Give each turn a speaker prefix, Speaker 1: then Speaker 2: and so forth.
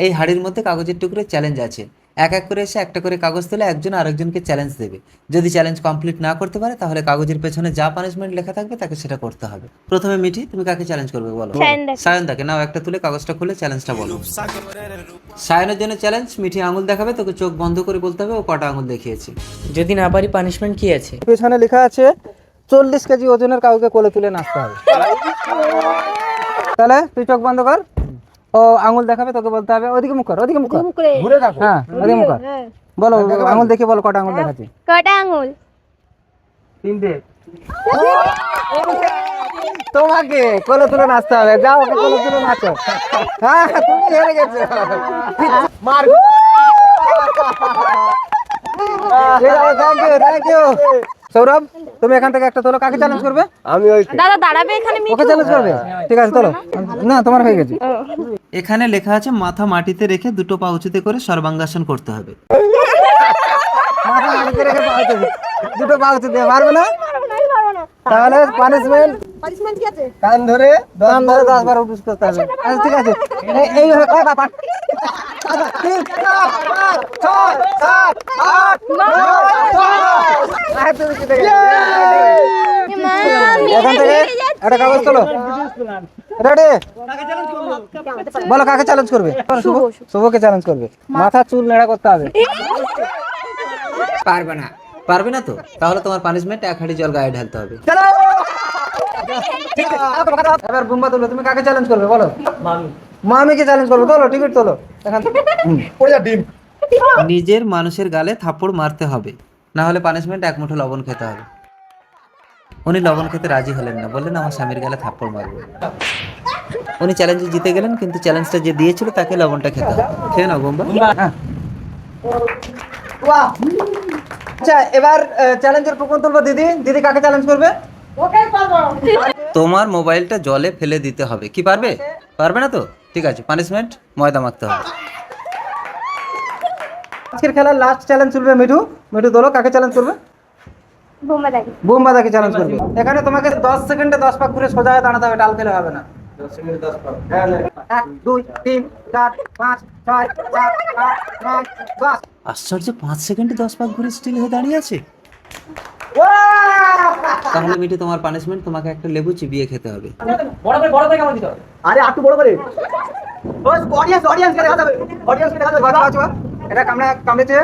Speaker 1: এই হাড়ির মধ্যে কাগজের টুকরো চ্যালেঞ্জ আছে। এক এক করে এসে একটা করে কাগজ তুলে একজন আরেকজনকে চ্যালেঞ্জ দেবে। যদি চ্যালেঞ্জ কমপ্লিট না করতে পারে তাহলে কাগজের পেছনে যা পানিশমেন্ট লেখা থাকবে তাকে সেটা করতে হবে। প্রথমে মিঠি, তুমি কাকে চ্যালেঞ্জ করবে বলো?
Speaker 2: সায়নদাকে।
Speaker 1: সায়নদাকে। নাও একটা তুলে কাগজটা খুলে চ্যালেঞ্জটা বলো। সায়নের জন্য চ্যালেঞ্জ, মিঠি আঙুল দেখাবে, তোকে চোখ বন্ধ করে বলতে হবে ও কটা আঙুল দেখিয়েছে।
Speaker 3: যদি না পারি পানিশমেন্ট কি আছে?
Speaker 4: পেছনে লেখা আছে 40 কেজি ওজনের কাউকে কোলে তুলে নাচতে হবে। তাহলে তুই চোখ বন্ধ কর, ও আঙুল দেখাবে, তোকে বলতে হবে ওদিকে মুখ কর, ওদিকে মুখ কর, হ্যাঁ ওদিকে মুখ কর। বলো আঙুল দেখে বলো কটা আঙুল দেখাচ্ছি।
Speaker 2: কটা আঙুল?
Speaker 4: 3টে। তোমাকে কোলে তুলে নাচতে হবে, যাও ওকে কোলে তুলে নাচো। হ্যাঁ তুমি হেরে গেছো। মার। Thank you. সৌরভ, তুমি এখান থেকে একটা তোলো, কাকে চ্যালেঞ্জ করবে?
Speaker 5: আমি ওই
Speaker 2: দাদা দাঁড়াবে এখানে,
Speaker 4: ওকে চ্যালেঞ্জ করবে? ঠিক আছে তোলো। না তোমার হয়ে গেছে।
Speaker 1: এখানে লেখা আছে মাথা মাটিতে রেখে দুটো পা উঁচুতে করে সর্বাঙ্গাসন করতে হবে।
Speaker 4: মাথা মাটিতে রেখে পা উঁচু, দুটো পা উঁচু দিয়ে পারবে না? তাহলে পানিশমেন্ট
Speaker 2: কি আছে?
Speaker 4: কান ধরে 10 বার উঠুস করতে হবে। আচ্ছা ঠিক আছে, এইভাবে কয় বাবা 3 4 5 6 7 8 9 তুমি কি দেখে? এখান থেকে একটা কাগজ তোলো। রেডি? বলো কাকে চ্যালেঞ্জ করবে? শুভকে চ্যালেঞ্জ করবে। মাথা চুল নেড়া করতে হবে।
Speaker 1: পারবে না? পারবে না তো? তাহলে তোমার পানিশমেন্ট 1 হাঁড়ি জল গায়ে ঢালতে হবে।
Speaker 4: এবার বুম্বা তোলো, তুমি কাকে চ্যালেঞ্জ করবে বলো? মামিকে চ্যালেঞ্জ করবে। তোলো টিকিট তোলো এখান থেকে।
Speaker 1: নিজের মানুষের গালে থাপ্পড় মারতে হবে, না হলে পানিশমেন্ট 1 মুঠো লবণ খেতে হবে। উনি লবণ খেতে রাজি হলেন না, বললেন আমার স্বামীর গালে থাপ্পড় মারবো। উনি চ্যালেঞ্জে জিতে গেলেন, কিন্তু চ্যালেঞ্জটা যে দিয়েছিল তাকে লবণটা খেতে হবে। খেয়ে নাও বোম্বা।
Speaker 4: হ্যাঁ। আচ্ছা এবার চ্যালেঞ্জের প্রকরণ তুলবো। দিদি, দিদি কাকে চ্যালেঞ্জ করবে?
Speaker 1: তোমার মোবাইলটা জলে ফেলে দিতে হবে। কি পারবে? পারবে না তো? ঠিক আছে, পানিশমেন্ট ময়দা মাখতে হবে।
Speaker 4: আজকের খেলার লাস্ট চ্যালেঞ্জ চলবে মিঠু। মিঠু তোলো, কাকে চ্যালেঞ্জ করবে?
Speaker 2: বোমাদাকে।
Speaker 4: বুম্বাদাকে চ্যালেঞ্জ করবে। এখানে তোমাকে 10 সেকেন্ডে 10 পাক ঘুরে সোজা হয়ে দাঁড়াতে হবে, ডাল ফেলে হবে না। 1 2 3 4 5 6 7 8 9 10।
Speaker 1: আশ্চর্য, 5 সেকেন্ডে 10 পাক ঘুরে স্টিল হয়ে দাঁড়িয়ে আছে। তাহলে মিঠু তোমার পানিশমেন্ট, তোমাকে একটা লেবু চিবিয়ে খেতে হবে।
Speaker 5: আরে একটু বড় করে অডিয়েন্স কে দেখাতে হবে, অডিয়েন্স কে দেখাতে হবে।
Speaker 4: এটা কামড়েছে,